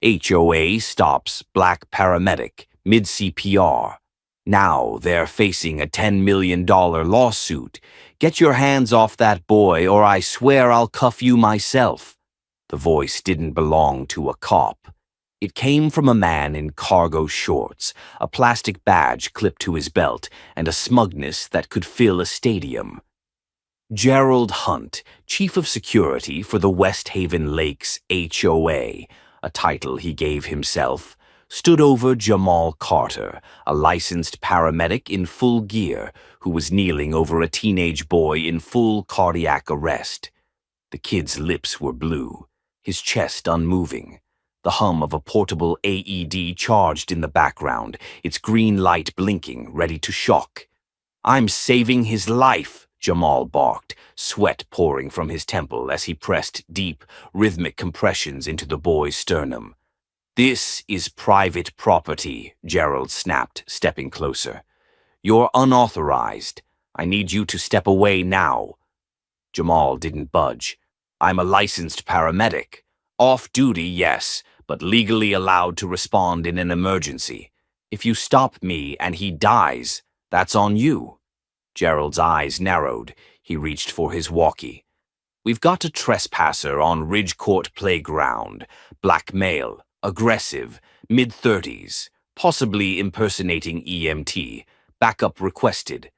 HOA stops black paramedic mid-CPR. Now they're facing a $10 million lawsuit. Get your hands off that boy or I swear I'll cuff you myself. The voice didn't belong to a cop. It came from a man in cargo shorts, a plastic badge clipped to his belt, and a smugness that could fill a stadium. Gerald Hunt, Chief of Security for the West Haven Lakes HOA, a title he gave himself, stood over Jamal Carter, a licensed paramedic in full gear who was kneeling over a teenage boy in full cardiac arrest. The kid's lips were blue, his chest unmoving. The hum of a portable AED charged in the background, its green light blinking, ready to shock. "I'm saving his life," Jamal barked, sweat pouring from his temple as he pressed deep, rhythmic compressions into the boy's sternum. "This is private property," Gerald snapped, stepping closer. "You're unauthorized. I need you to step away now." Jamal didn't budge. "I'm a licensed paramedic. Off duty, yes, but legally allowed to respond in an emergency. If you stop me and he dies, that's on you." Gerald's eyes narrowed. He reached for his walkie. "We've got a trespasser on Ridge Court Playground. Black male, aggressive, mid-30s, possibly impersonating EMT. Backup requested."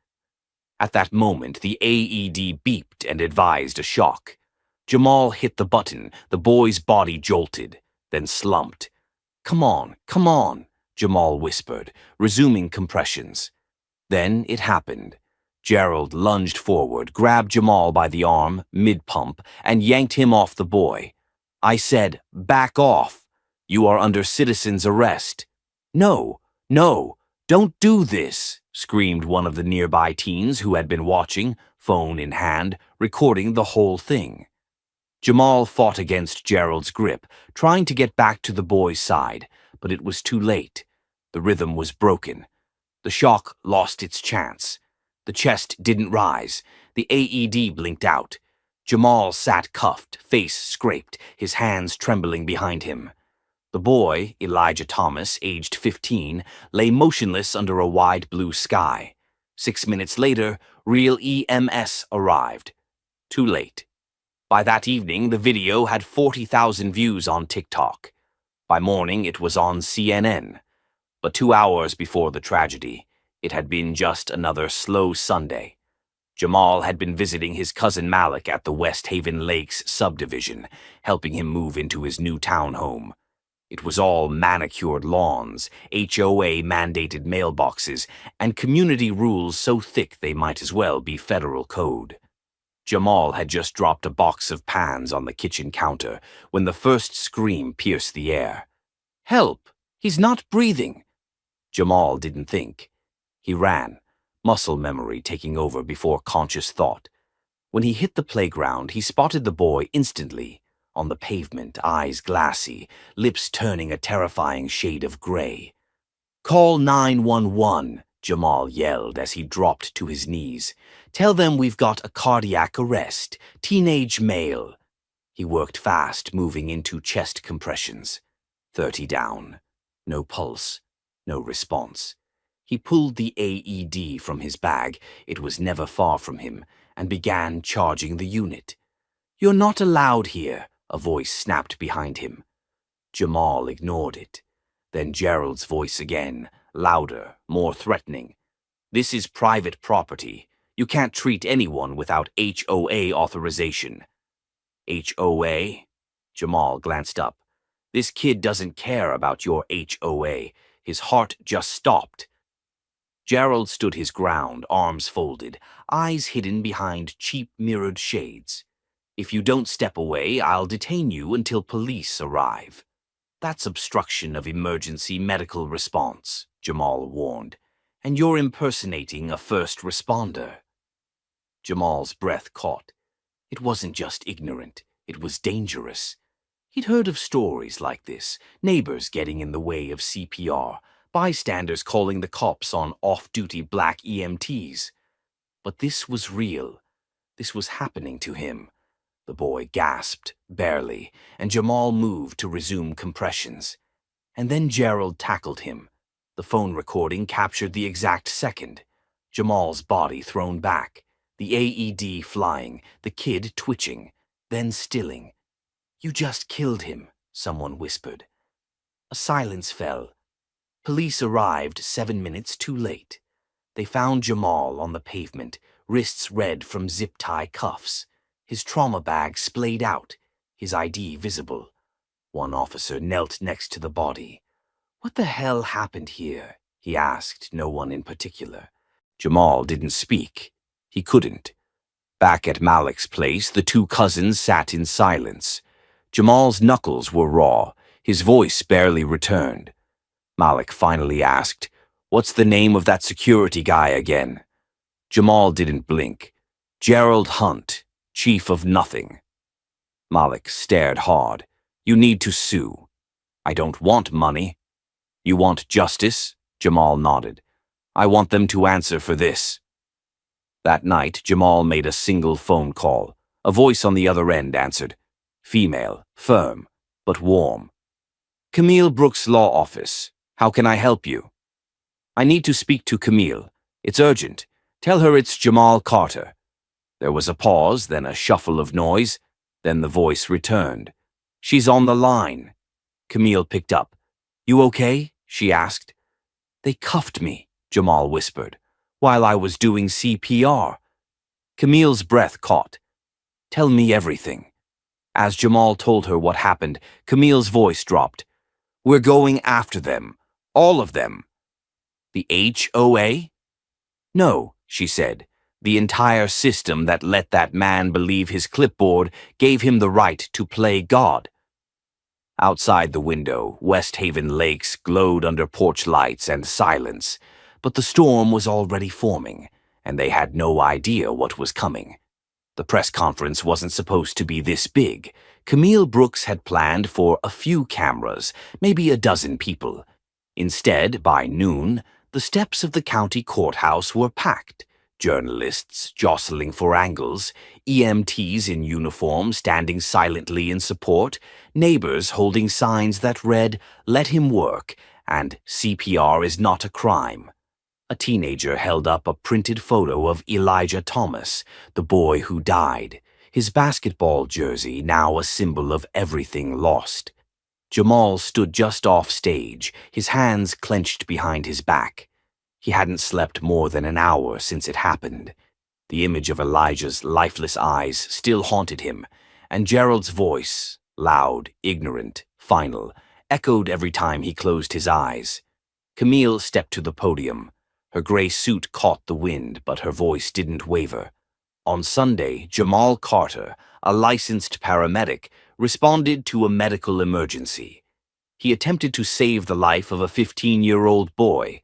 At that moment, the AED beeped and advised a shock. Jamal hit the button. The boy's body jolted, then slumped. Come on," Jamal whispered, resuming compressions. Then it happened. Gerald lunged forward, grabbed Jamal by the arm, mid-pump, and yanked him off the boy. "I said, back off. You are under citizen's arrest." No, don't do this," screamed one of the nearby teens who had been watching, phone in hand, recording the whole thing. Jamal fought against Gerald's grip, trying to get back to the boy's side, but it was too late. The rhythm was broken. The shock lost its chance. The chest didn't rise. The AED blinked out. Jamal sat cuffed, face scraped, his hands trembling behind him. The boy, Elijah Thomas, aged 15, lay motionless under a wide blue sky. 6 minutes later, real EMS arrived. Too late. By that evening, the video had 40,000 views on TikTok. By morning, it was on CNN. But 2 hours before the tragedy, it had been just another slow Sunday. Jamal had been visiting his cousin Malik at the West Haven Lakes subdivision, helping him move into his new townhome. It was all manicured lawns, HOA-mandated mailboxes, and community rules so thick they might as well be federal code. Jamal had just dropped a box of pans on the kitchen counter when the first scream pierced the air. "Help! He's not breathing!" Jamal didn't think. He ran, muscle memory taking over before conscious thought. When he hit the playground, he spotted the boy instantly, on the pavement, eyes glassy, lips turning a terrifying shade of gray. "Call 911, Jamal yelled as he dropped to his knees. "Tell them we've got a cardiac arrest, teenage male." He worked fast, moving into chest compressions. 30 down. No pulse, no response. He pulled the AED from his bag, it was never far from him, and began charging the unit. "You're not allowed here," a voice snapped behind him. Jamal ignored it. Then Gerald's voice again, louder, more threatening. "This is private property. You can't treat anyone without HOA authorization." "HOA?" Jamal glanced up. "This kid doesn't care about your HOA. His heart just stopped." Gerald stood his ground, arms folded, eyes hidden behind cheap mirrored shades. "If you don't step away, I'll detain you until police arrive." "That's obstruction of emergency medical response," Jamal warned, "and you're impersonating a first responder." Jamal's breath caught. It wasn't just ignorant, it was dangerous. He'd heard of stories like this, neighbors getting in the way of CPR, bystanders calling the cops on off-duty black EMTs. But this was real. This was happening to him. The boy gasped, barely, and Jamal moved to resume compressions. And then Gerald tackled him. The phone recording captured the exact second. Jamal's body thrown back, the AED flying, the kid twitching, then stilling. "You just killed him," someone whispered. A silence fell. Police arrived 7 minutes too late. They found Jamal on the pavement, wrists red from zip-tie cuffs, his trauma bag splayed out, his ID visible. One officer knelt next to the body. "What the hell happened here?" he asked no one in particular. Jamal didn't speak. He couldn't. Back at Malik's place, the two cousins sat in silence. Jamal's knuckles were raw. His voice barely returned. Malik finally asked, "What's the name of that security guy again?" Jamal didn't blink. "Gerald Hunt, chief of nothing." Malik stared hard. "You need to sue." "I don't want money." "You want justice?" Jamal nodded. "I want them to answer for this." That night, Jamal made a single phone call. A voice on the other end answered. Female, firm, but warm. "Camille Brooks' law office. How can I help you?" "I need to speak to Camille. It's urgent. Tell her it's Jamal Carter." There was a pause, then a shuffle of noise. Then the voice returned. "She's on the line." Camille picked up. "You okay?" she asked. "They cuffed me," Jamal whispered, "while I was doing CPR." Camille's breath caught. "Tell me everything." As Jamal told her what happened, Camille's voice dropped. "We're going after them. All of them." "The HOA?" "No," she said. "The entire system that let that man believe his clipboard gave him the right to play God." Outside the window, West Haven Lakes glowed under porch lights and silence, but the storm was already forming, and they had no idea what was coming. The press conference wasn't supposed to be this big. Camille Brooks had planned for a few cameras, maybe a dozen people. Instead, by noon, the steps of the county courthouse were packed. Journalists jostling for angles, EMTs in uniform standing silently in support, neighbors holding signs that read, "Let him work," and "CPR is not a crime." A teenager held up a printed photo of Elijah Thomas, the boy who died, his basketball jersey now a symbol of everything lost. Jamal stood just off stage, his hands clenched behind his back. He hadn't slept more than an hour since it happened. The image of Elijah's lifeless eyes still haunted him, and Gerald's voice, loud, ignorant, final, echoed every time he closed his eyes. Camille stepped to the podium. Her gray suit caught the wind, but her voice didn't waver. On Sunday, Jamal Carter, a licensed paramedic, responded to a medical emergency. He attempted to save the life of a 15-year-old boy.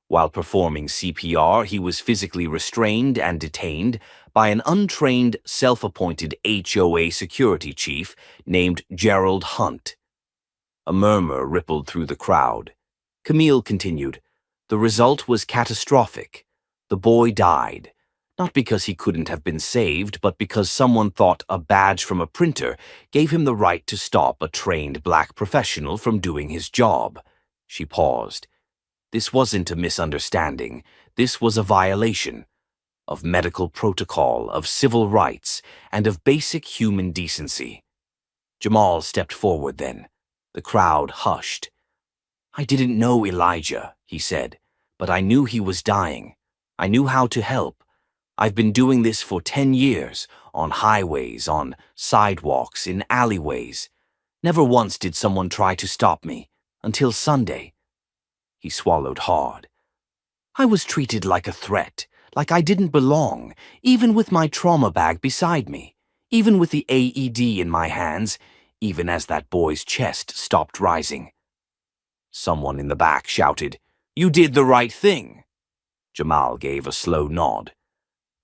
While performing CPR, he was physically restrained and detained by an untrained, self-appointed HOA security chief named Gerald Hunt. A murmur rippled through the crowd. Camille continued, "The result was catastrophic. The boy died. Not because he couldn't have been saved, but because someone thought a badge from a printer gave him the right to stop a trained black professional from doing his job." She paused. This wasn't a misunderstanding. This was a violation of medical protocol, of civil rights, and of basic human decency. Jamal stepped forward then. The crowd hushed. "I didn't know Elijah," he said, "but I knew he was dying. I knew how to help. I've been doing this for 10 years, on highways, on sidewalks, in alleyways. Never once did someone try to stop me, until Sunday." He swallowed hard. "I was treated like a threat, like I didn't belong, even with my trauma bag beside me, even with the AED in my hands, even as that boy's chest stopped rising." Someone in the back shouted, "You did the right thing." Jamal gave a slow nod.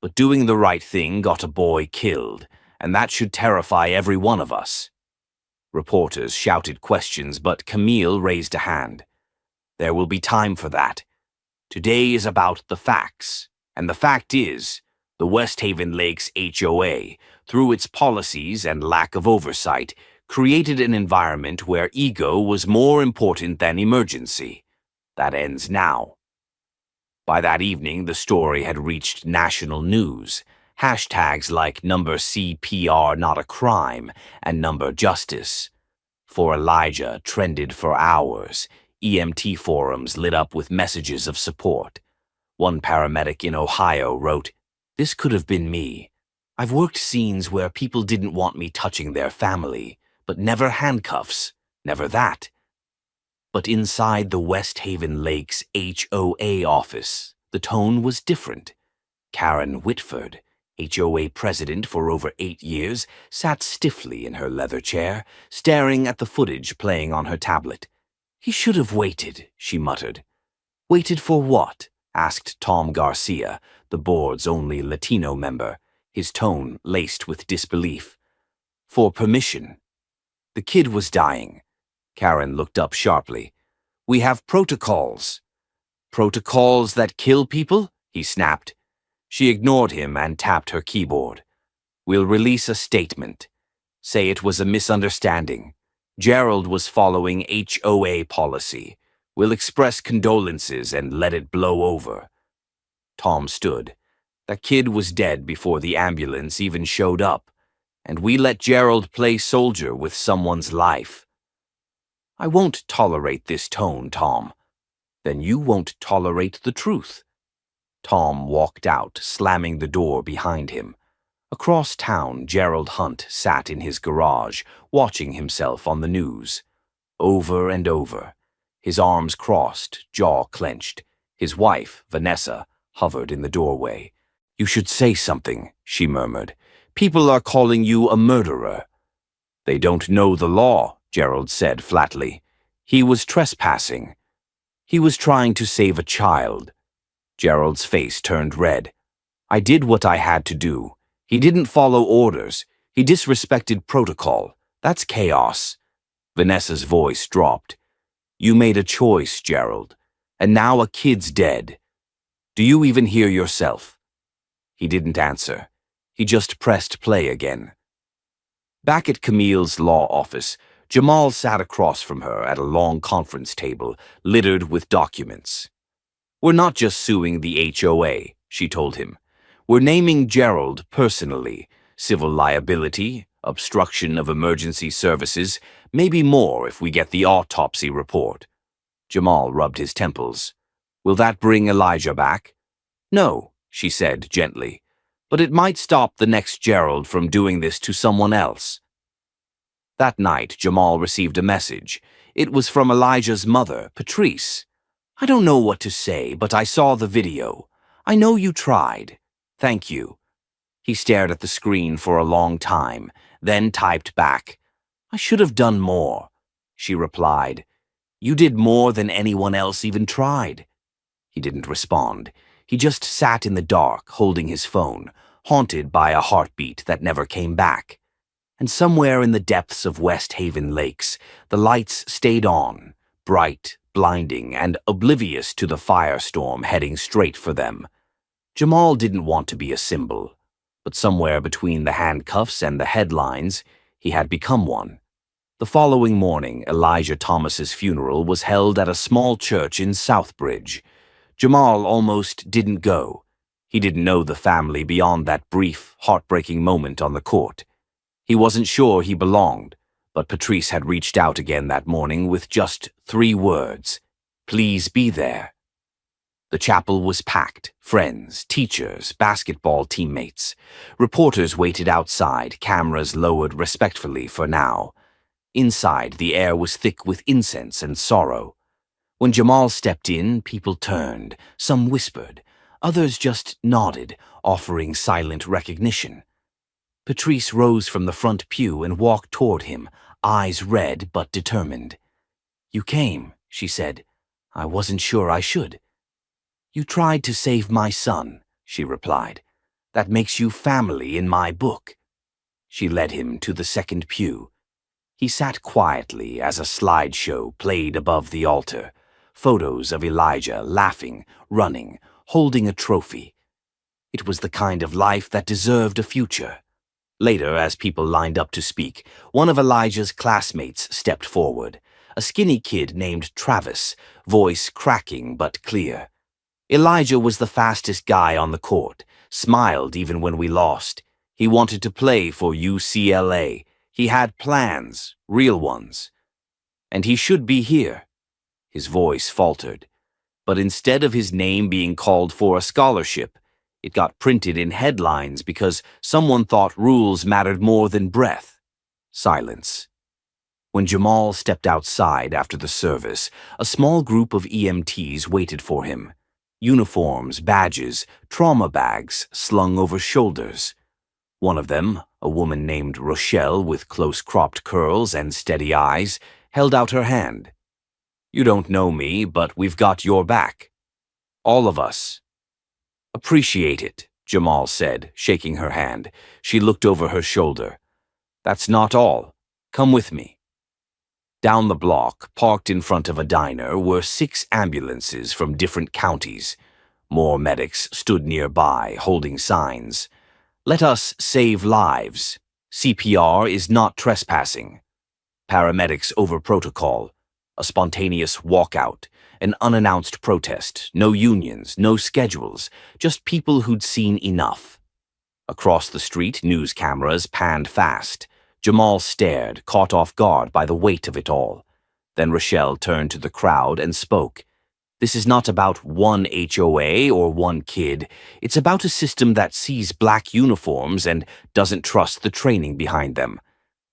"But doing the right thing got a boy killed, and that should terrify every one of us." Reporters shouted questions, but Camille raised a hand. "There will be time for that. Today is about the facts, and the fact is, the West Haven Lakes HOA, through its policies and lack of oversight, created an environment where ego was more important than emergency. That ends now. By that evening, the story had reached national news. Hashtags like number CPR not a crime and number justice for Elijah trended for hours. EMT forums lit up with messages of support. One paramedic in Ohio wrote, "This could have been me. I've worked scenes where people didn't want me touching their family, but never handcuffs, never that." But inside the West Haven Lakes HOA office, the tone was different. Karen Whitford, HOA president for over 8 years, sat stiffly in her leather chair, staring at the footage playing on her tablet. "He should have waited," she muttered. "Waited for what?" asked Tom Garcia, the board's only Latino member, his tone laced with disbelief. "For permission." "The kid was dying." Karen looked up sharply. "We have protocols." "Protocols that kill people?" he snapped. She ignored him and tapped her keyboard. "We'll release a statement. Say it was a misunderstanding. Gerald was following HOA policy. We'll express condolences and let it blow over." Tom stood. "The kid was dead before the ambulance even showed up, and we let Gerald play soldier with someone's life." "I won't tolerate this tone, Tom." "Then you won't tolerate the truth." Tom walked out, slamming the door behind him. Across town, Gerald Hunt sat in his garage, watching himself on the news. Over and over. His arms crossed, jaw clenched. His wife, Vanessa, hovered in the doorway. "You should say something," she murmured. "People are calling you a murderer." "They don't know the law," Gerald said flatly. "He was trespassing. He was trying to save a child." Gerald's face turned red. "I did what I had to do. He didn't follow orders. He disrespected protocol. That's chaos." Vanessa's voice dropped. "You made a choice, Gerald, and now a kid's dead. Do you even hear yourself?" He didn't answer. He just pressed play again. Back at Camille's law office, Jamal sat across from her at a long conference table littered with documents. "We're not just suing the HOA," she told him. "We're naming Gerald personally, civil liability, obstruction of emergency services, maybe more if we get the autopsy report." Jamal rubbed his temples. "Will that bring Elijah back?" "No," she said gently, "but it might stop the next Gerald from doing this to someone else." That night, Jamal received a message. It was from Elijah's mother, Patrice. "I don't know what to say, but I saw the video. I know you tried. Thank you." He stared at the screen for a long time, then typed back, "I should have done more." She replied, "You did more than anyone else even tried." He didn't respond. He just sat in the dark, holding his phone, haunted by a heartbeat that never came back. And somewhere in the depths of West Haven Lakes, the lights stayed on, bright, blinding, and oblivious to the firestorm heading straight for them. Jamal didn't want to be a symbol, but somewhere between the handcuffs and the headlines, he had become one. The following morning, Elijah Thomas's funeral was held at a small church in Southbridge. Jamal almost didn't go. He didn't know the family beyond that brief, heartbreaking moment on the court. He wasn't sure he belonged, but Patrice had reached out again that morning with just 3 words: "Please be there." The chapel was packed. Friends, teachers, basketball teammates. Reporters waited outside, cameras lowered respectfully for now. Inside, the air was thick with incense and sorrow. When Jamal stepped in, people turned. Some whispered. Others just nodded, offering silent recognition. Patrice rose from the front pew and walked toward him, eyes red but determined. "You came," she said. "I wasn't sure I should." "You tried to save my son," she replied. "That makes you family in my book." She led him to the second pew. He sat quietly as a slideshow played above the altar, photos of Elijah laughing, running, holding a trophy. It was the kind of life that deserved a future. Later, as people lined up to speak, one of Elijah's classmates stepped forward. A skinny kid named Travis, voice cracking but clear. Elijah was the fastest guy on the court, smiled even when we lost. He wanted to play for UCLA. He had plans, real ones. And he should be here. His voice faltered. But instead of his name being called for a scholarship, it got printed in headlines because someone thought rules mattered more than breath. Silence. When Jamal stepped outside after the service, a small group of EMTs waited for him. Uniforms, badges, trauma bags slung over shoulders. One of them, a woman named Rochelle with close-cropped curls and steady eyes, held out her hand. "You don't know me, but we've got your back. All of us." "Appreciate it," Jamal said, shaking her hand. She looked over her shoulder. "That's not all. Come with me." Down the block, parked in front of a diner, were 6 ambulances from different counties. More medics stood nearby, holding signs. "Let us save lives. CPR is not trespassing." Paramedics over protocol. A spontaneous walkout. An unannounced protest. No unions, no schedules. Just people who'd seen enough. Across the street, news cameras panned fast. Jamal stared, caught off guard by the weight of it all. Then Rochelle turned to the crowd and spoke. "This is not about one HOA or one kid. It's about a system that sees black uniforms and doesn't trust the training behind them.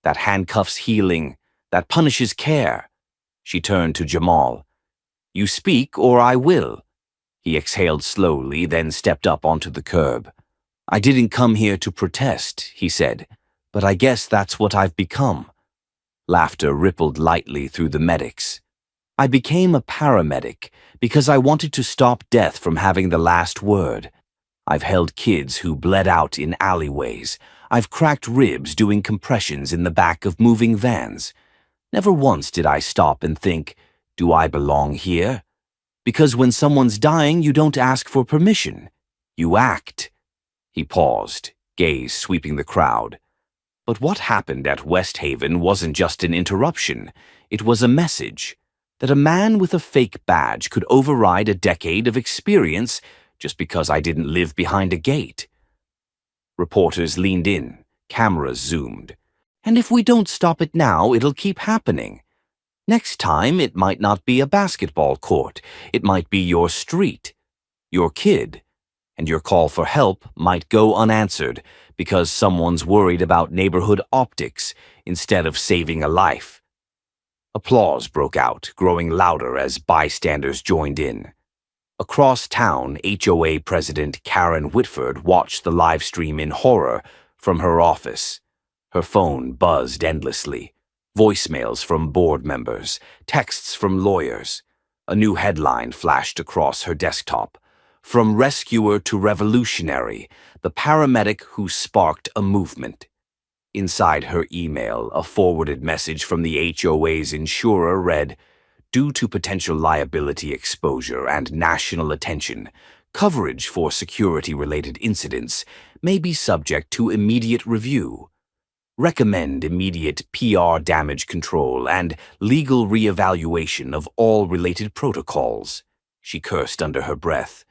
That handcuffs healing, that punishes care." She turned to Jamal. "You speak or I will." He exhaled slowly, then stepped up onto the curb. "I didn't come here to protest," he said. "But I guess that's what I've become." Laughter rippled lightly through the medics. "I became a paramedic because I wanted to stop death from having the last word. I've held kids who bled out in alleyways. I've cracked ribs doing compressions in the back of moving vans. Never once did I stop and think, do I belong here? Because when someone's dying, you don't ask for permission. You act." He paused, gaze sweeping the crowd. But what happened at West Haven wasn't just an interruption. It was a message that a man with a fake badge could override a decade of experience just because I didn't live behind a gate. Reporters leaned in, cameras zoomed. "And if we don't stop it now, it'll keep happening. Next time, it might not be a basketball court. It might be your street, your kid. And your call for help might go unanswered because someone's worried about neighborhood optics instead of saving a life." Applause broke out, growing louder as bystanders joined in. Across town, HOA President Karen Whitford watched the live stream in horror from her office. Her phone buzzed endlessly. Voicemails from board members, texts from lawyers. A new headline flashed across her desktop. "From rescuer to revolutionary, the paramedic who sparked a movement." Inside her email, a forwarded message from the HOA's insurer read, "Due to potential liability exposure and national attention, coverage for security-related incidents may be subject to immediate review. Recommend immediate PR damage control and legal reevaluation of all related protocols." She cursed under her breath.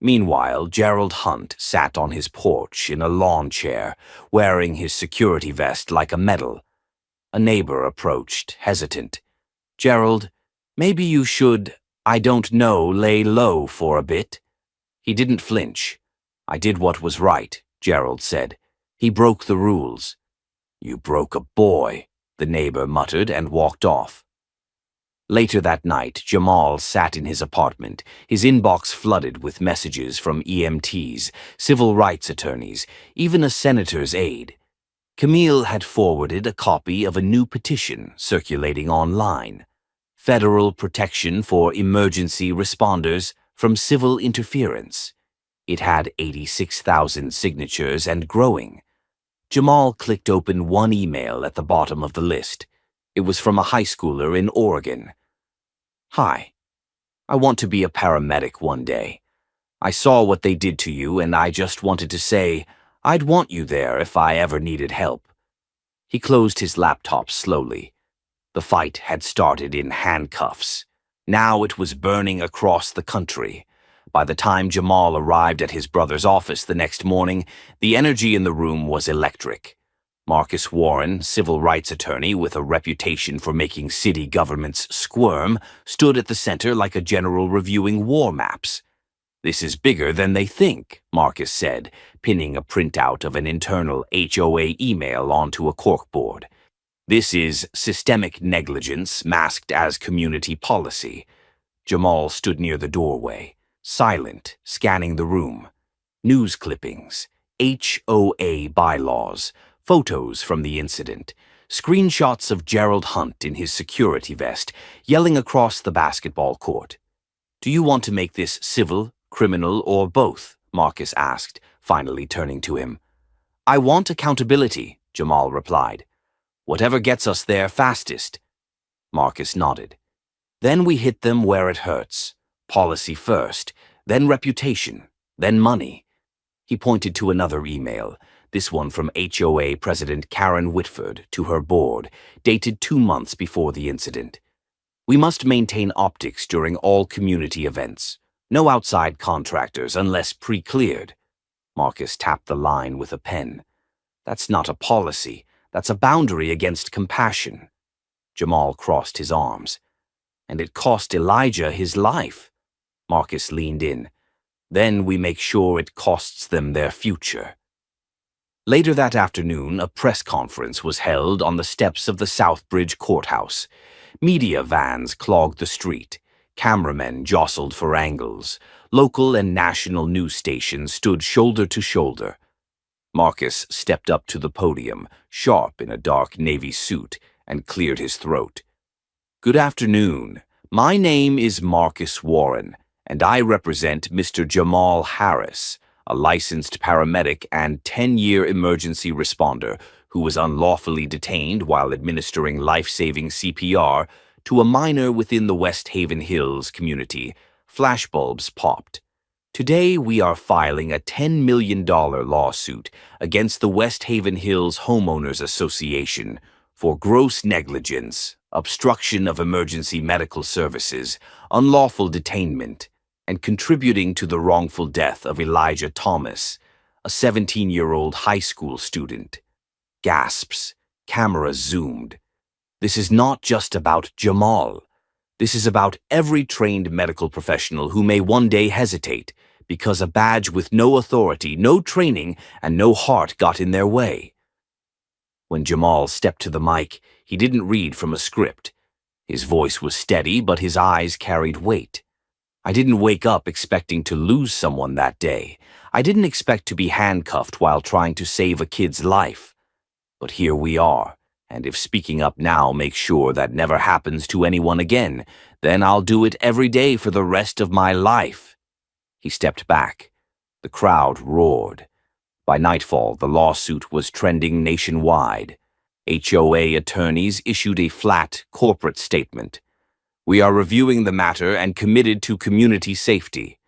Meanwhile, Gerald Hunt sat on his porch in a lawn chair, wearing his security vest like a medal. A neighbor approached, hesitant. "Gerald, maybe you should, I don't know, lay low for a bit." He didn't flinch. "I did what was right," Gerald said. "He broke the rules." "You broke a boy," the neighbor muttered and walked off. Later that night, Jamal sat in his apartment, his inbox flooded with messages from EMTs, civil rights attorneys, even a senator's aide. Camille had forwarded a copy of a new petition circulating online. Federal protection for emergency responders from civil interference. It had 86,000 signatures and growing. Jamal clicked open one email at the bottom of the list. It was from a high schooler in Oregon. "Hi. I want to be a paramedic one day. I saw what they did to you and I just wanted to say, I'd want you there if I ever needed help. He closed his laptop slowly. The fight had started in handcuffs. Now it was burning across the country. By the time Jamal arrived at his brother's office the next morning, the energy in the room was electric. Marcus Warren, civil rights attorney with a reputation for making city governments squirm, stood at the center like a general reviewing war maps. "This is bigger than they think," Marcus said, pinning a printout of an internal HOA email onto a corkboard. "This is systemic negligence masked as community policy." Jamal stood near the doorway, silent, scanning the room. News clippings, HOA bylaws, photos from the incident, screenshots of Gerald Hunt in his security vest, yelling across the basketball court. "Do you want to make this civil, criminal, or both?" Marcus asked, finally turning to him. "I want accountability," Jamal replied. "Whatever gets us there fastest." Marcus nodded. "Then we hit them where it hurts. Policy first, then reputation, then money." He pointed to another email, this one from HOA President Karen Whitford to her board, dated 2 months before the incident. "We must maintain optics during all community events. No outside contractors unless pre-cleared." Marcus tapped the line with a pen. "That's not a policy. That's a boundary against compassion." Jamal crossed his arms. "And it cost Elijah his life." Marcus leaned in. "Then we make sure it costs them their future." Later that afternoon, a press conference was held on the steps of the Southbridge courthouse. Media vans clogged the street. Cameramen jostled for angles. Local and national news stations stood shoulder to shoulder. Marcus stepped up to the podium, sharp in a dark navy suit, and cleared his throat. "Good afternoon. My name is Marcus Warren, and I represent Mr. Jamal Harris, a licensed paramedic and 10-year emergency responder who was unlawfully detained while administering life-saving CPR to a minor within the West Haven Hills community. Flashbulbs popped. Today we are filing a $10 million lawsuit against the West Haven Hills Homeowners Association for gross negligence, obstruction of emergency medical services, unlawful detainment, and contributing to the wrongful death of Elijah Thomas, a 17-year-old high school student." Gasps. Cameras zoomed. "This is not just about Jamal. This is about every trained medical professional who may one day hesitate because a badge with no authority, no training, and no heart got in their way." When Jamal stepped to the mic, he didn't read from a script. His voice was steady, but his eyes carried weight. "I didn't wake up expecting to lose someone that day. I didn't expect to be handcuffed while trying to save a kid's life. But here we are, and if speaking up now makes sure that never happens to anyone again, then I'll do it every day for the rest of my life." He stepped back. The crowd roared. By nightfall, the lawsuit was trending nationwide. HOA attorneys issued a flat corporate statement. "We are reviewing the matter and committed to community safety."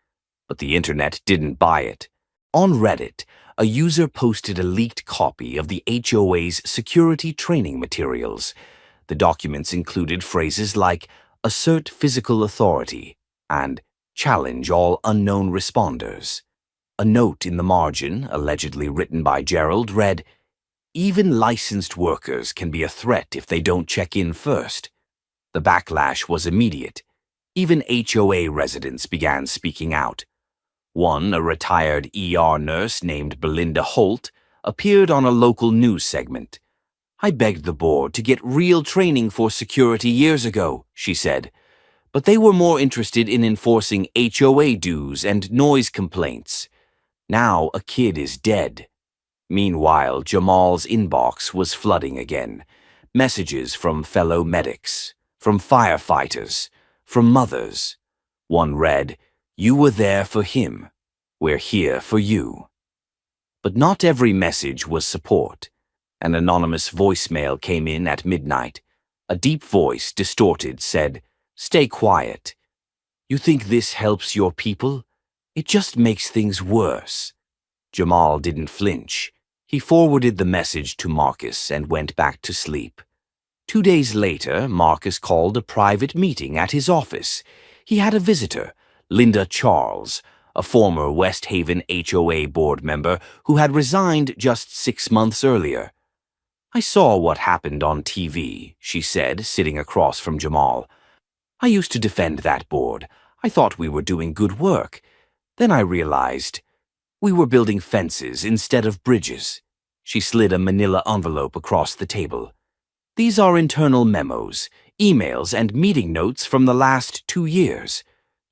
But the internet didn't buy it. On Reddit, a user posted a leaked copy of the HOA's security training materials. The documents included phrases like "assert physical authority" and "challenge all unknown responders." A note in the margin, allegedly written by Gerald, read, "Even licensed workers can be a threat if they don't check in first." The backlash was immediate. Even HOA residents began speaking out. One, a retired ER nurse named Belinda Holt, appeared on a local news segment. "I begged the board to get real training for security years ago," she said, "but they were more interested in enforcing HOA dues and noise complaints. Now a kid is dead." Meanwhile, Jamal's inbox was flooding again. Messages from fellow medics, from firefighters, from mothers. One read, "You were there for him. We're here for you." But not every message was support. An anonymous voicemail came in at midnight. A deep voice, distorted, said, "Stay quiet. You think this helps your people? It just makes things worse." Jamal didn't flinch. He forwarded the message to Marcus and went back to sleep. 2 days later, Marcus called a private meeting at his office. He had a visitor, Linda Charles, a former West Haven HOA board member who had resigned just 6 months earlier. "I saw what happened on TV," she said, sitting across from Jamal. "I used to defend that board. I thought we were doing good work. Then I realized we were building fences instead of bridges." She slid a manila envelope across the table. "These are internal memos, emails, and meeting notes from the last 2 years.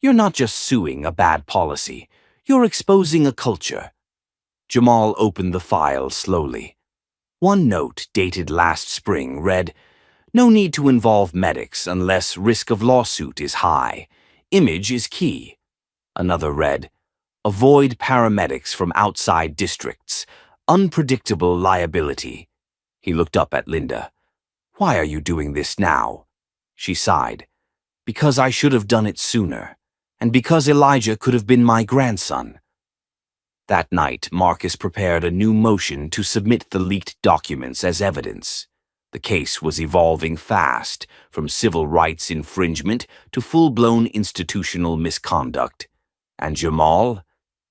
You're not just suing a bad policy. You're exposing a culture." Jamal opened the file slowly. One note, dated last spring, read, "No need to involve medics unless risk of lawsuit is high. Image is key." Another read, "Avoid paramedics from outside districts. Unpredictable liability." He looked up at Linda. "Why are you doing this now?" She sighed. "Because I should have done it sooner, and because Elijah could have been my grandson." That night, Marcus prepared a new motion to submit the leaked documents as evidence. The case was evolving fast, from civil rights infringement to full-blown institutional misconduct. And Jamal?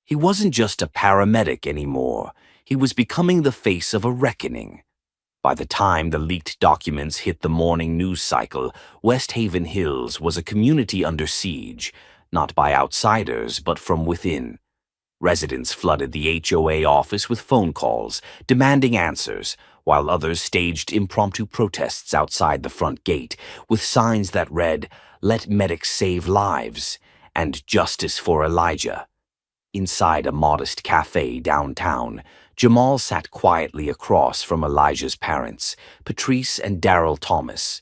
He wasn't just a paramedic anymore. He was becoming the face of a reckoning. By the time the leaked documents hit the morning news cycle, West Haven Hills was a community under siege, not by outsiders, but from within. Residents flooded the HOA office with phone calls, demanding answers, while others staged impromptu protests outside the front gate, with signs that read, "Let medics save lives," and "Justice for Elijah." Inside a modest cafe downtown, Jamal sat quietly across from Elijah's parents, Patrice and Darrell Thomas.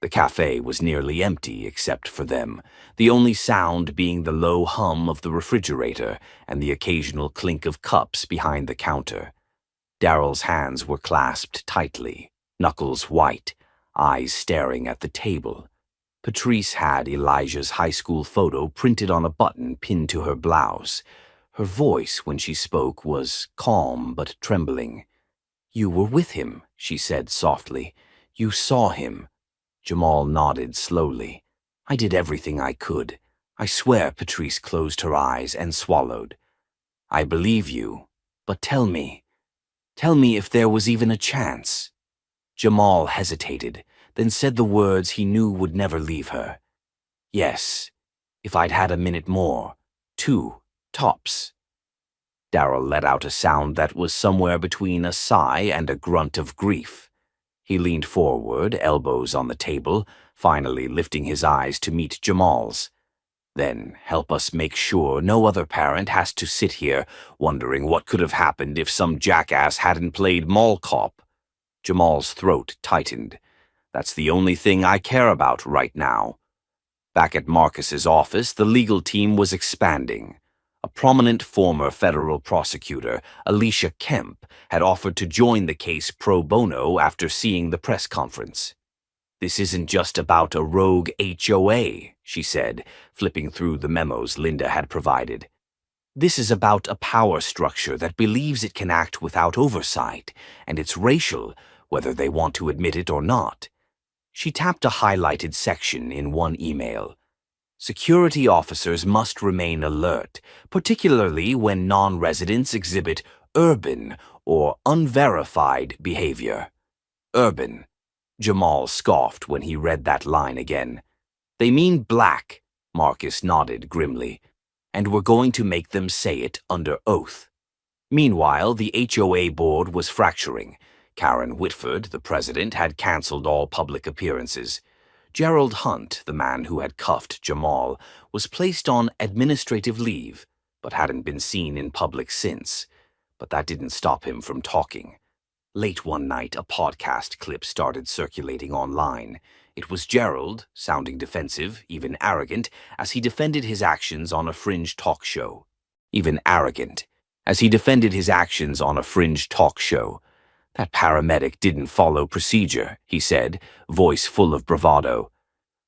The cafe was nearly empty except for them, the only sound being the low hum of the refrigerator and the occasional clink of cups behind the counter. Darrell's hands were clasped tightly, knuckles white, eyes staring at the table. Patrice had Elijah's high school photo printed on a button pinned to her blouse. Her voice, when she spoke, was calm but trembling. "You were with him," she said softly. "You saw him." Jamal nodded slowly. "I did everything I could. I swear." Patrice closed her eyes and swallowed. "I believe you, but tell me if there was even a chance." Jamal hesitated, then said the words he knew would never leave her. "Yes, if I'd had a minute more. 2, tops." Darrell let out a sound that was somewhere between a sigh and a grunt of grief. He leaned forward, elbows on the table, finally lifting his eyes to meet Jamal's. "Then help us make sure no other parent has to sit here wondering what could have happened if some jackass hadn't played mall cop." Jamal's throat tightened. "That's the only thing I care about right now." Back at Marcus's office, the legal team was expanding. A prominent former federal prosecutor, Alicia Kemp, had offered to join the case pro bono after seeing the press conference. "This isn't just about a rogue HOA," she said, flipping through the memos Linda had provided. "This is about a power structure that believes it can act without oversight, and it's racial, whether they want to admit it or not." She tapped a highlighted section in one email. "Security officers must remain alert, particularly when non-residents exhibit urban or unverified behavior." Urban. Jamal scoffed when he read that line again. "They mean black," Marcus nodded grimly, "and we're going to make them say it under oath." Meanwhile, the HOA board was fracturing. Karen Whitford, the president, had canceled all public appearances. Gerald Hunt, the man who had cuffed Jamal, was placed on administrative leave, but hadn't been seen in public since. But that didn't stop him from talking. Late one night, a podcast clip started circulating online. It was Gerald, sounding defensive, even arrogant, as he defended his actions on a fringe talk show. "That paramedic didn't follow procedure," he said, voice full of bravado.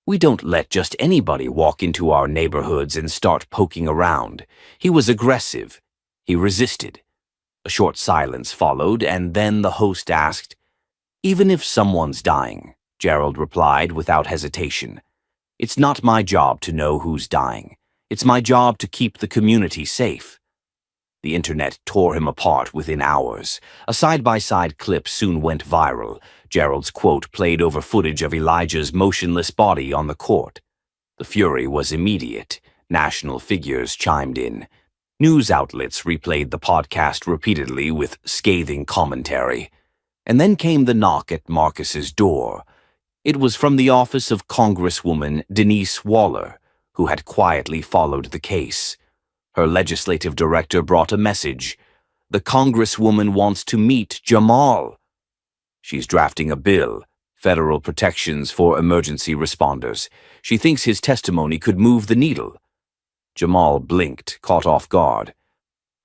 "We don't let just anybody walk into our neighborhoods and start poking around. He was aggressive. He resisted. A short silence followed, and then the host asked, "Even if someone's dying," Gerald replied without hesitation, "it's not my job to know who's dying. It's my job to keep the community safe." The internet tore him apart within hours. A side-by-side clip soon went viral. Gerald's quote played over footage of Elijah's motionless body on the court. The fury was immediate. National figures chimed in. News outlets replayed the podcast repeatedly with scathing commentary. And then came the knock at Marcus's door. It was from the office of Congresswoman Denise Waller, who had quietly followed the case. Her legislative director brought a message. "The Congresswoman wants to meet Jamal." "She's drafting a bill, federal protections for emergency responders. She thinks his testimony could move the needle." Jamal blinked, caught off guard.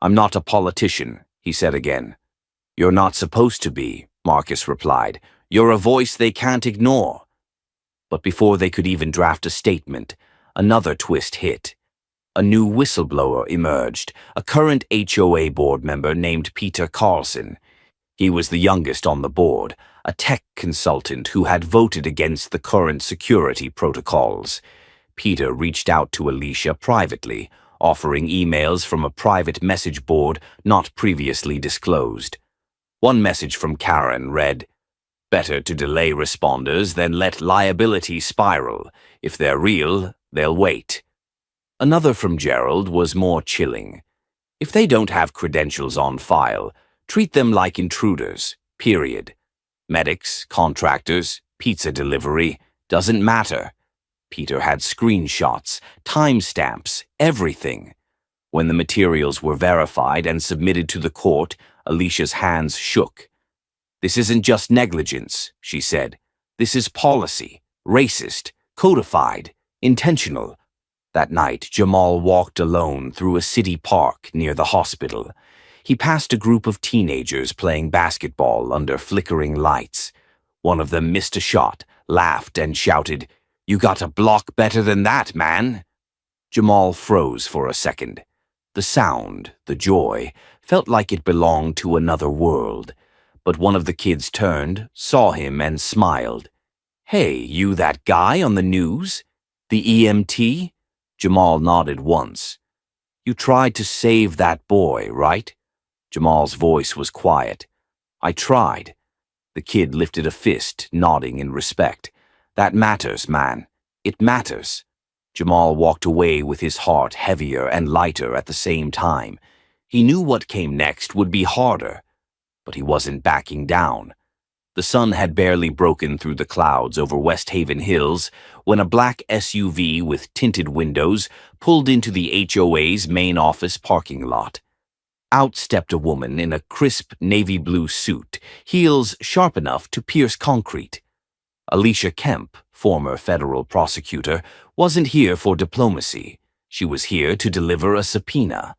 "I'm not a politician," he said again. "You're not supposed to be," Marcus replied. "You're a voice they can't ignore." But before they could even draft a statement, another twist hit. A new whistleblower emerged, a current HOA board member named Peter Carlson. He was the youngest on the board, a tech consultant who had voted against the current security protocols. Peter reached out to Alicia privately, offering emails from a private message board not previously disclosed. One message from Karen read, "Better to delay responders than let liability spiral. If they're real, they'll wait." Another from Gerald was more chilling. "If they don't have credentials on file, treat them like intruders, period. Medics, contractors, pizza delivery, doesn't matter." Peter had screenshots, timestamps, everything. When the materials were verified and submitted to the court, Alicia's hands shook. "This isn't just negligence," she said. "This is policy, racist, codified, intentional." That night, Jamal walked alone through a city park near the hospital. He passed a group of teenagers playing basketball under flickering lights. One of them missed a shot, laughed, and shouted, "You got a block better than that, man." Jamal froze for a second. The sound, the joy, felt like it belonged to another world. But one of the kids turned, saw him, and smiled. "Hey, you that guy on the news? The EMT?" Jamal nodded once. "You tried to save that boy, right?" Jamal's voice was quiet. "I tried." The kid lifted a fist, nodding in respect. "That matters, man. It matters." Jamal walked away with his heart heavier and lighter at the same time. He knew what came next would be harder, but he wasn't backing down. The sun had barely broken through the clouds over West Haven Hills when a black SUV with tinted windows pulled into the HOA's main office parking lot. Out stepped a woman in a crisp navy blue suit, heels sharp enough to pierce concrete. Alicia Kemp, former federal prosecutor, wasn't here for diplomacy. She was here to deliver a subpoena.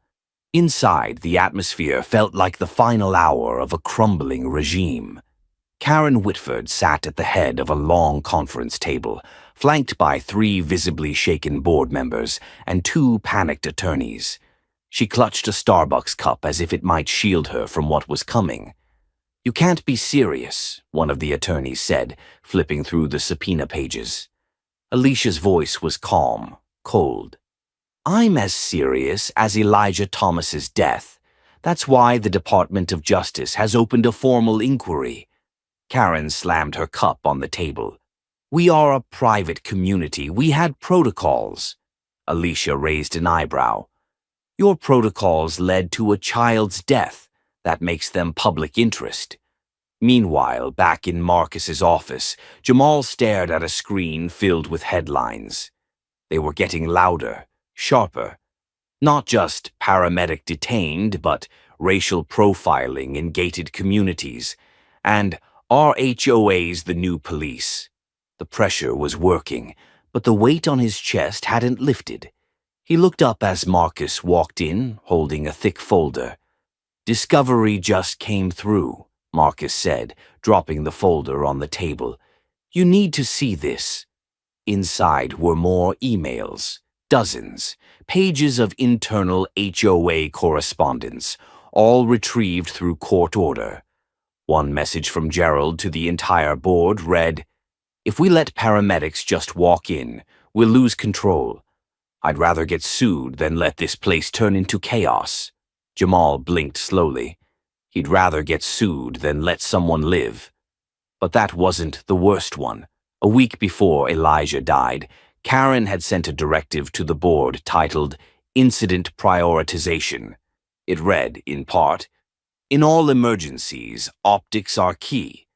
Inside, the atmosphere felt like the final hour of a crumbling regime. Karen Whitford sat at the head of a long conference table, flanked by 3 visibly shaken board members and 2 panicked attorneys. She clutched a Starbucks cup as if it might shield her from what was coming. "You can't be serious," one of the attorneys said, flipping through the subpoena pages. Alicia's voice was calm, cold. "I'm as serious as Elijah Thomas's death. That's why the Department of Justice has opened a formal inquiry." Karen slammed her cup on the table. "We are a private community. We had protocols." Alicia raised an eyebrow. "Your protocols led to a child's death. That makes them public interest." Meanwhile, back in Marcus's office, Jamal stared at a screen filled with headlines. They were getting louder, sharper. Not just paramedic detained, but racial profiling in gated communities. And "Are HOAs the new police?" The pressure was working, but the weight on his chest hadn't lifted. He looked up as Marcus walked in, holding a thick folder. "Discovery just came through," Marcus said, dropping the folder on the table. "You need to see this." Inside were more emails, dozens, pages of internal HOA correspondence, all retrieved through court order. One message from Gerald to the entire board read, "If we let paramedics just walk in, we'll lose control. I'd rather get sued than let this place turn into chaos." Jamal blinked slowly. He'd rather get sued than let someone live. But that wasn't the worst one. A week before Elijah died, Karen had sent a directive to the board titled Incident Prioritization. It read, in part, "In all emergencies, optics are key.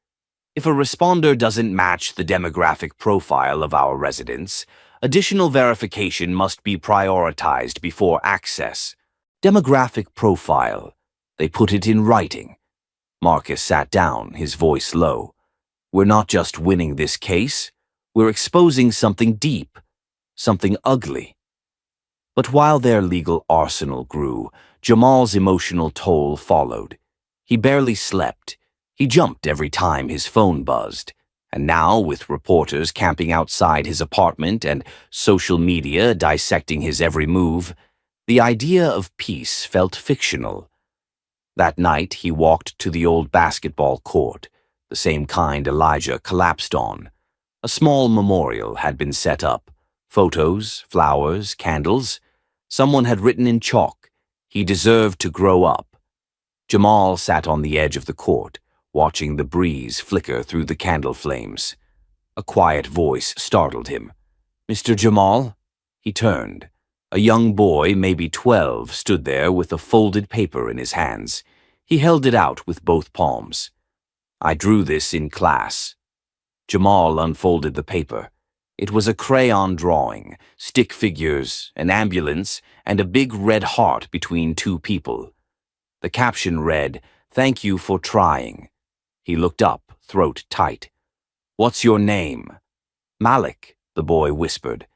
If a responder doesn't match the demographic profile of our residents, additional verification must be prioritized before access." Demographic profile. They put it in writing. Marcus sat down, his voice low. "We're not just winning this case, we're exposing something deep, something ugly." But while their legal arsenal grew, Jamal's emotional toll followed. He barely slept. He jumped every time his phone buzzed. And now, with reporters camping outside his apartment and social media dissecting his every move, the idea of peace felt fictional. That night, he walked to the old basketball court, the same kind Elijah collapsed on. A small memorial had been set up. Photos, flowers, candles. Someone had written in chalk, "He deserved to grow up." Jamal sat on the edge of the court, watching the breeze flicker through the candle flames. A quiet voice startled him. "Mr. Jamal?" He turned. A young boy, maybe 12, stood there with a folded paper in his hands. He held it out with both palms. "I drew this in class." Jamal unfolded the paper. It was a crayon drawing, stick figures, an ambulance, and a big red heart between two people. The caption read, "Thank you for trying." He looked up, throat tight. "What's your name?" "Malik," the boy whispered.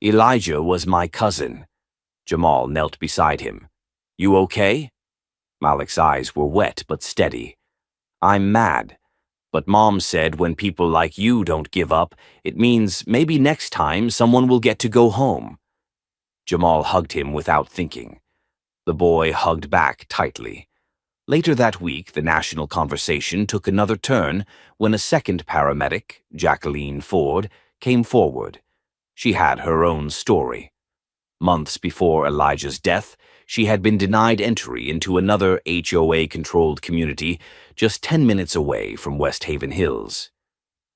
"Elijah was my cousin." Jamal knelt beside him. "You okay?" Malik's eyes were wet but steady. "I'm mad. But Mom said when people like you don't give up, it means maybe next time someone will get to go home." Jamal hugged him without thinking. The boy hugged back tightly. Later that week, the national conversation took another turn when a second paramedic, Jacqueline Ford, came forward. She had her own story. Months before Elijah's death, she had been denied entry into another HOA-controlled community just 10 minutes away from West Haven Hills.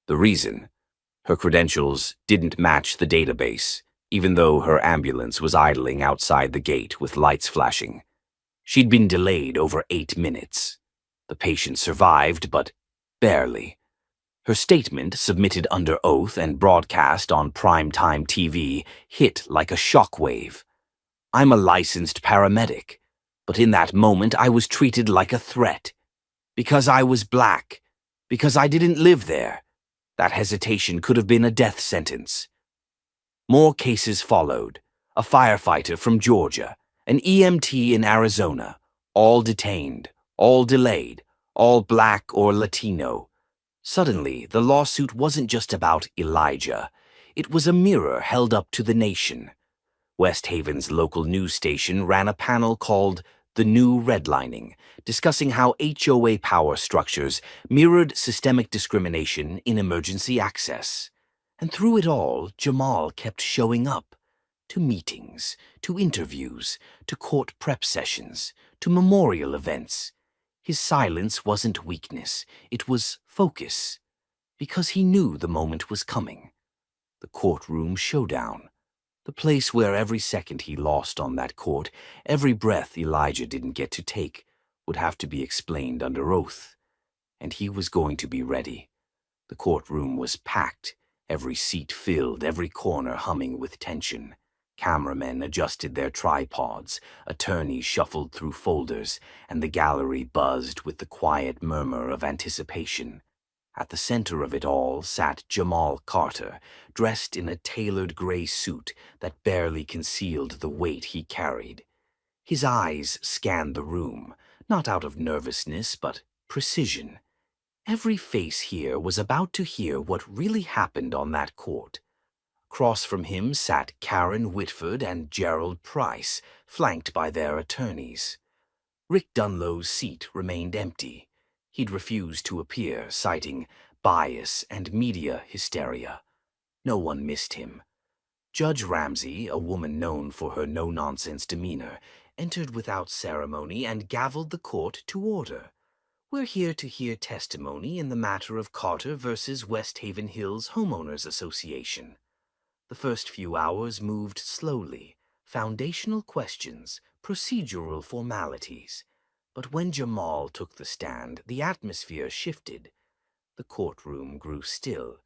The reason? Her credentials didn't match the database, even though her ambulance was idling outside the gate with lights flashing. She'd been delayed over 8 minutes. The patient survived, but barely. Her statement, submitted under oath and broadcast on primetime TV, hit like a shockwave. "I'm a licensed paramedic, but in that moment I was treated like a threat. Because I was black. Because I didn't live there. That hesitation could have been a death sentence." More cases followed. A firefighter from Georgia, an EMT in Arizona, all detained, all delayed, all black or Latino. Suddenly, the lawsuit wasn't just about Elijah. It was a mirror held up to the nation. West Haven's local news station ran a panel called The New Redlining, discussing how HOA power structures mirrored systemic discrimination in emergency access. And through it all, Jamal kept showing up. To meetings, to interviews, to court prep sessions, to memorial events. His silence wasn't weakness, it was focus. Because he knew the moment was coming. The courtroom showdown. The place where every second he lost on that court, every breath Elijah didn't get to take, would have to be explained under oath. And he was going to be ready. The courtroom was packed, every seat filled, every corner humming with tension. Cameramen adjusted their tripods, attorneys shuffled through folders, and the gallery buzzed with the quiet murmur of anticipation. At the center of it all sat Jamal Carter, dressed in a tailored gray suit that barely concealed the weight he carried. His eyes scanned the room, not out of nervousness, but precision. Every face here was about to hear what really happened on that court. Across from him sat Karen Whitford and Gerald Price, flanked by their attorneys. Rick Dunlow's seat remained empty. He'd refused to appear, citing bias and media hysteria. No one missed him. Judge Ramsey, a woman known for her no-nonsense demeanor, entered without ceremony and gavelled the court to order. We're here to hear testimony in the matter of Carter versus West Haven Hills Homeowners Association. The first few hours moved slowly, foundational questions, procedural formalities. But when Jamal took the stand, the atmosphere shifted. The courtroom grew still.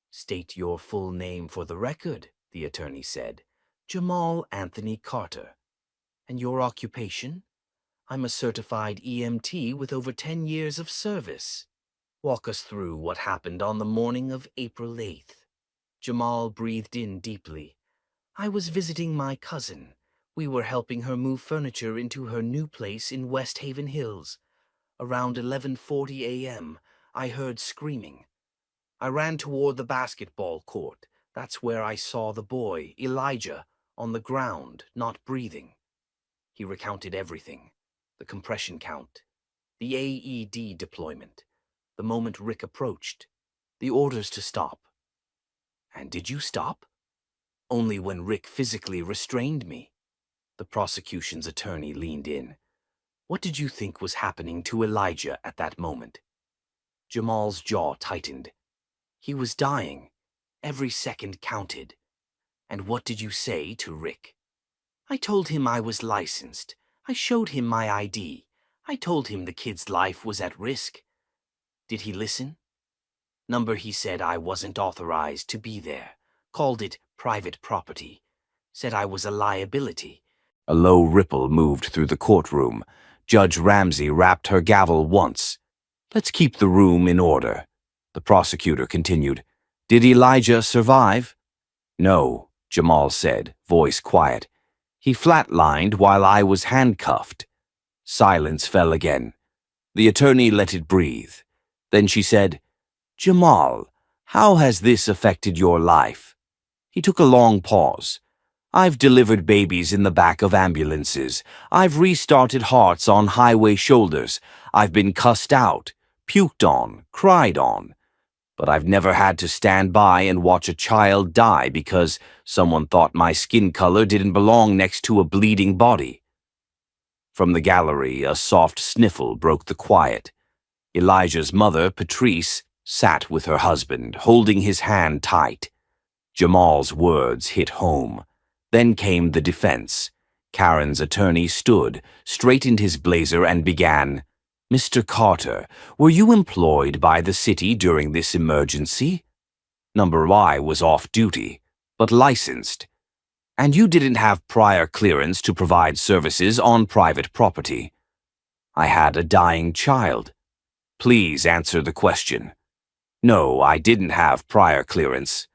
"State your full name for the record," the attorney said. "Jamal Anthony Carter." "And your occupation?" "I'm a certified EMT with over 10 years of service." "Walk us through what happened on the morning of April 8th. Jamal breathed in deeply. "I was visiting my cousin. We were helping her move furniture into her new place in West Haven Hills. Around 11:40 a.m., I heard screaming. I ran toward the basketball court. That's where I saw the boy, Elijah, on the ground, not breathing." He recounted everything: the compression count, the AED deployment, the moment Rick approached, the orders to stop. "And did you stop?" "Only when Rick physically restrained me." The prosecution's attorney leaned in. "What did you think was happening to Elijah at that moment?" Jamal's jaw tightened. "He was dying. Every second counted." "And what did you say to Rick?" "I told him I was licensed. I showed him my ID. I told him the kid's life was at risk." "Did he listen?" "Number he said I wasn't authorized to be there. Called it private property. Said I was a liability." A low ripple moved through the courtroom. Judge Ramsey rapped her gavel once. "Let's keep the room in order." The prosecutor continued. "Did Elijah survive?" "No," Jamal said, voice quiet. "He flatlined while I was handcuffed." Silence fell again. The attorney let it breathe. Then she said, "Jamal, how has this affected your life?" He took a long pause. "I've delivered babies in the back of ambulances. I've restarted hearts on highway shoulders. I've been cussed out, puked on, cried on. But I've never had to stand by and watch a child die because someone thought my skin color didn't belong next to a bleeding body." From the gallery, a soft sniffle broke the quiet. Elijah's mother, Patrice, sat with her husband, holding his hand tight. Jamal's words hit home. Then came the defense. Karen's attorney stood, straightened his blazer, and began, "Mr. Carter, were you employed by the city during this emergency?" Number Y was off duty, but licensed. "And you didn't have prior clearance to provide services on private property?" "I had a dying child." "Please answer the question." "No, I didn't have prior clearance."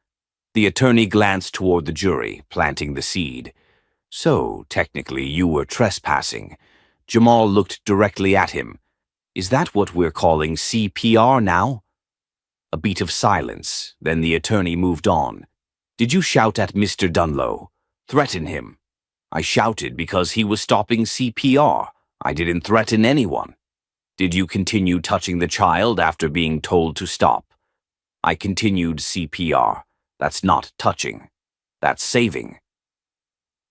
The attorney glanced toward the jury, planting the seed. "So, technically, you were trespassing." Jamal looked directly at him. "Is that what we're calling CPR now?" A beat of silence, then the attorney moved on. "Did you shout at Mr. Dunlow? Threaten him?" "I shouted because he was stopping CPR. I didn't threaten anyone." "Did you continue touching the child after being told to stop?" "I continued CPR. That's not touching. That's saving."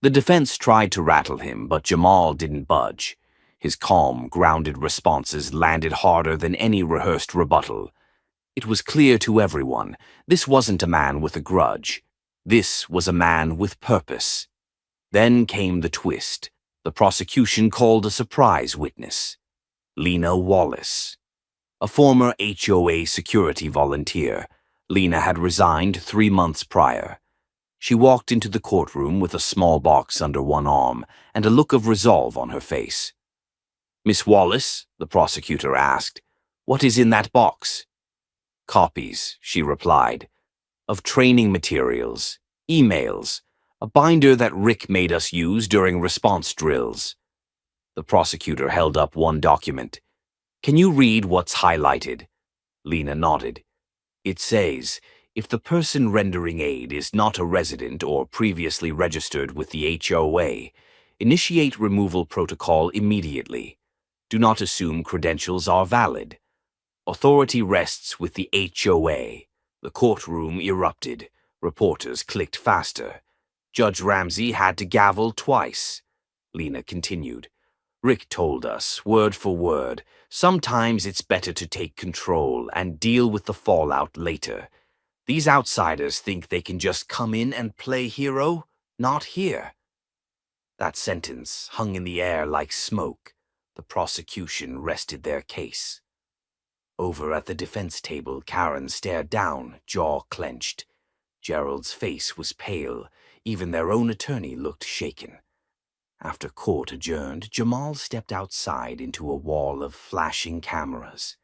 The defense tried to rattle him, but Jamal didn't budge. His calm, grounded responses landed harder than any rehearsed rebuttal. It was clear to everyone, this wasn't a man with a grudge. This was a man with purpose. Then came the twist. The prosecution called a surprise witness. Lena Wallace. A former HOA security volunteer, Lena had resigned 3 months prior. She walked into the courtroom with a small box under one arm and a look of resolve on her face. "Miss Wallace," the prosecutor asked, "what is in that box?" "Copies," she replied, "of training materials, emails, a binder that Rick made us use during response drills." The prosecutor held up one document. "Can you read what's highlighted?" Lena nodded. "It says, if the person rendering aid is not a resident or previously registered with the HOA, Initiate removal protocol immediately. Do not assume credentials are valid. Authority rests with the HOA. The courtroom erupted. Reporters clicked faster. Judge Ramsey had to gavel twice. Lena continued. Rick told us, word for word, sometimes it's better to take control and deal with the fallout later. These outsiders think they can just come in and play hero? Not here. That sentence hung in the air like smoke. The prosecution rested their case. Over at the defense table, Karen stared down, jaw clenched. Gerald's face was pale. Even their own attorney looked shaken. After court adjourned, Jamal stepped outside into a wall of flashing cameras.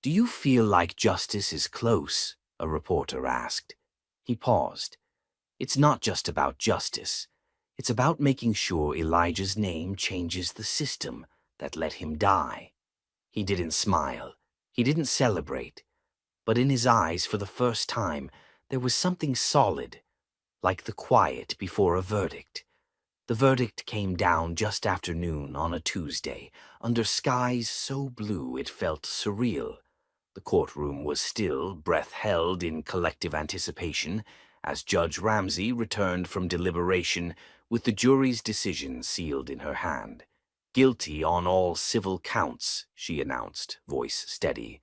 "Do you feel like justice is close?" a reporter asked. He paused. "It's not just about justice. It's about making sure Elijah's name changes the system that let him die." He didn't smile. He didn't celebrate. But in his eyes, for the first time, there was something solid, like the quiet before a verdict. The verdict came down just after noon on a Tuesday, under skies so blue it felt surreal. The courtroom was still, breath held in collective anticipation, as Judge Ramsey returned from deliberation with the jury's decision sealed in her hand. "Guilty on all civil counts," she announced, voice steady.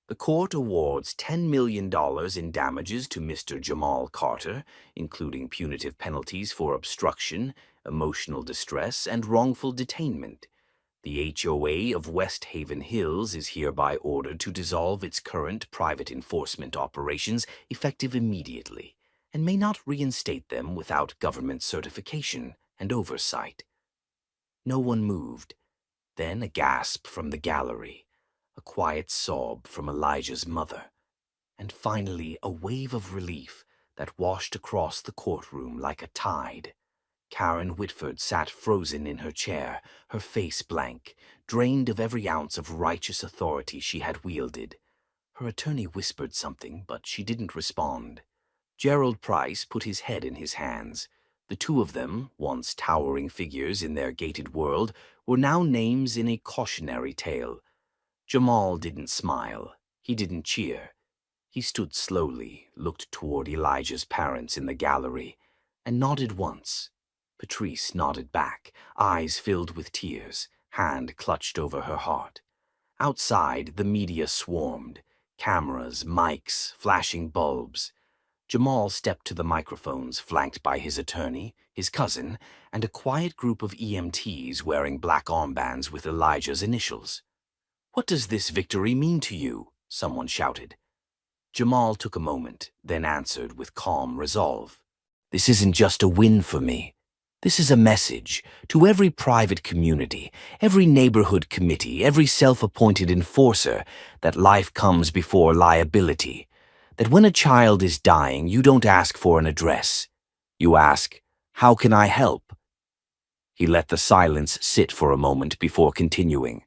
"The court awards $10 million in damages to Mr. Jamal Carter, including punitive penalties for obstruction, emotional distress, and wrongful detainment. The HOA of West Haven Hills is hereby ordered to dissolve its current private enforcement operations effective immediately, and may not reinstate them without government certification and oversight." No one moved. Then a gasp from the gallery, a quiet sob from Elijah's mother, and finally a wave of relief that washed across the courtroom like a tide. Karen Whitford sat frozen in her chair, her face blank, drained of every ounce of righteous authority she had wielded. Her attorney whispered something, but she didn't respond. Gerald Price put his head in his hands. The two of them, once towering figures in their gated world, were now names in a cautionary tale. Jamal didn't smile. He didn't cheer. He stood slowly, looked toward Elijah's parents in the gallery, and nodded once. Patrice nodded back, eyes filled with tears, hand clutched over her heart. Outside, the media swarmed. Cameras, mics, flashing bulbs. Jamal stepped to the microphones, flanked by his attorney, his cousin, and a quiet group of EMTs wearing black armbands with Elijah's initials. "What does this victory mean to you?" someone shouted. Jamal took a moment, then answered with calm resolve. "This isn't just a win for me. This is a message to every private community, every neighborhood committee, every self-appointed enforcer that life comes before liability. That when a child is dying, you don't ask for an address. You ask, 'How can I help?'" He let the silence sit for a moment before continuing.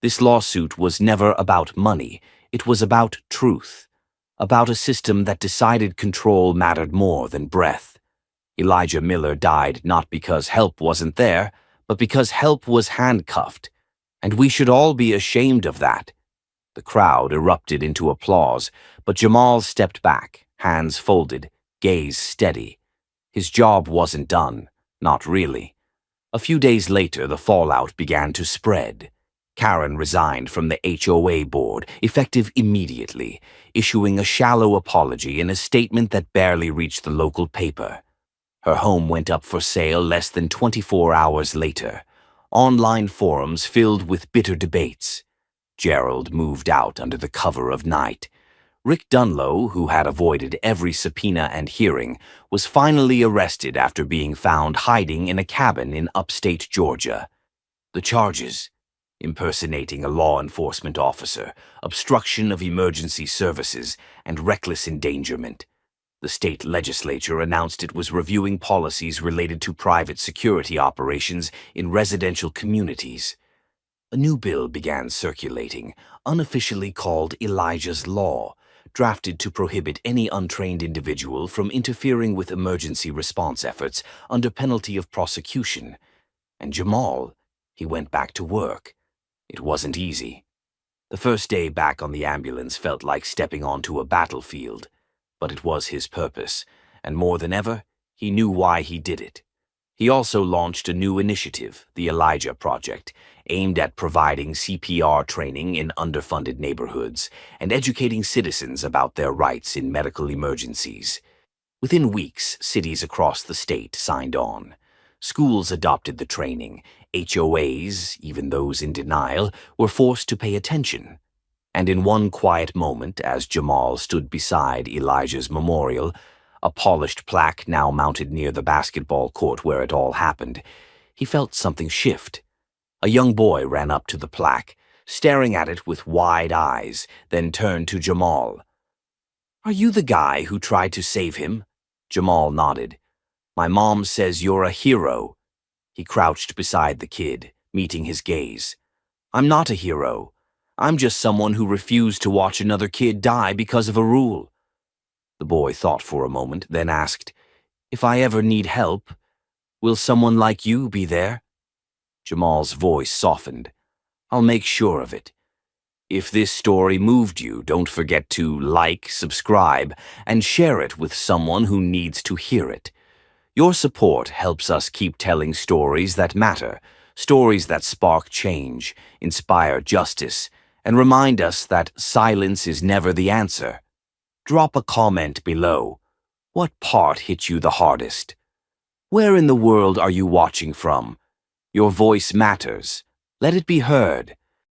"This lawsuit was never about money. It was about truth. About a system that decided control mattered more than breath. Elijah Miller died not because help wasn't there, but because help was handcuffed. And we should all be ashamed of that." The crowd erupted into applause, but Jamal stepped back, hands folded, gaze steady. His job wasn't done, not really. A few days later, the fallout began to spread. Karen resigned from the HOA board, effective immediately, issuing a shallow apology in a statement that barely reached the local paper. Her home went up for sale less than 24 hours later. Online forums filled with bitter debates. Gerald moved out under the cover of night. Rick Dunlow, who had avoided every subpoena and hearing, was finally arrested after being found hiding in a cabin in upstate Georgia. The charges: impersonating a law enforcement officer, obstruction of emergency services, and reckless endangerment. The state legislature announced it was reviewing policies related to private security operations in residential communities. A new bill began circulating, unofficially called Elijah's Law, drafted to prohibit any untrained individual from interfering with emergency response efforts under penalty of prosecution, And Jamal, he went back to work. It wasn't easy. The first day back on the ambulance felt like stepping onto a battlefield, but it was his purpose, and more than ever, he knew why he did it. He also launched a new initiative, the Elijah Project, aimed at providing CPR training in underfunded neighborhoods and educating citizens about their rights in medical emergencies. Within weeks, cities across the state signed on. Schools adopted the training. HOAs, even those in denial, were forced to pay attention. And in one quiet moment, as Jamal stood beside Elijah's memorial, a polished plaque now mounted near the basketball court where it all happened, he felt something shift. A young boy ran up to the plaque, staring at it with wide eyes, then turned to Jamal. "Are you the guy who tried to save him?" Jamal nodded. "My mom says you're a hero." He crouched beside the kid, meeting his gaze. "I'm not a hero. I'm just someone who refused to watch another kid die because of a rule." The boy thought for a moment, then asked, "If I ever need help, will someone like you be there?" Jamal's voice softened. "I'll make sure of it. If this story moved you, don't forget to like, subscribe, and share it with someone who needs to hear it. Your support helps us keep telling stories that matter, stories that spark change, inspire justice, and remind us that silence is never the answer. Drop a comment below. What part hit you the hardest? Where in the world are you watching from? Your voice matters. Let it be heard.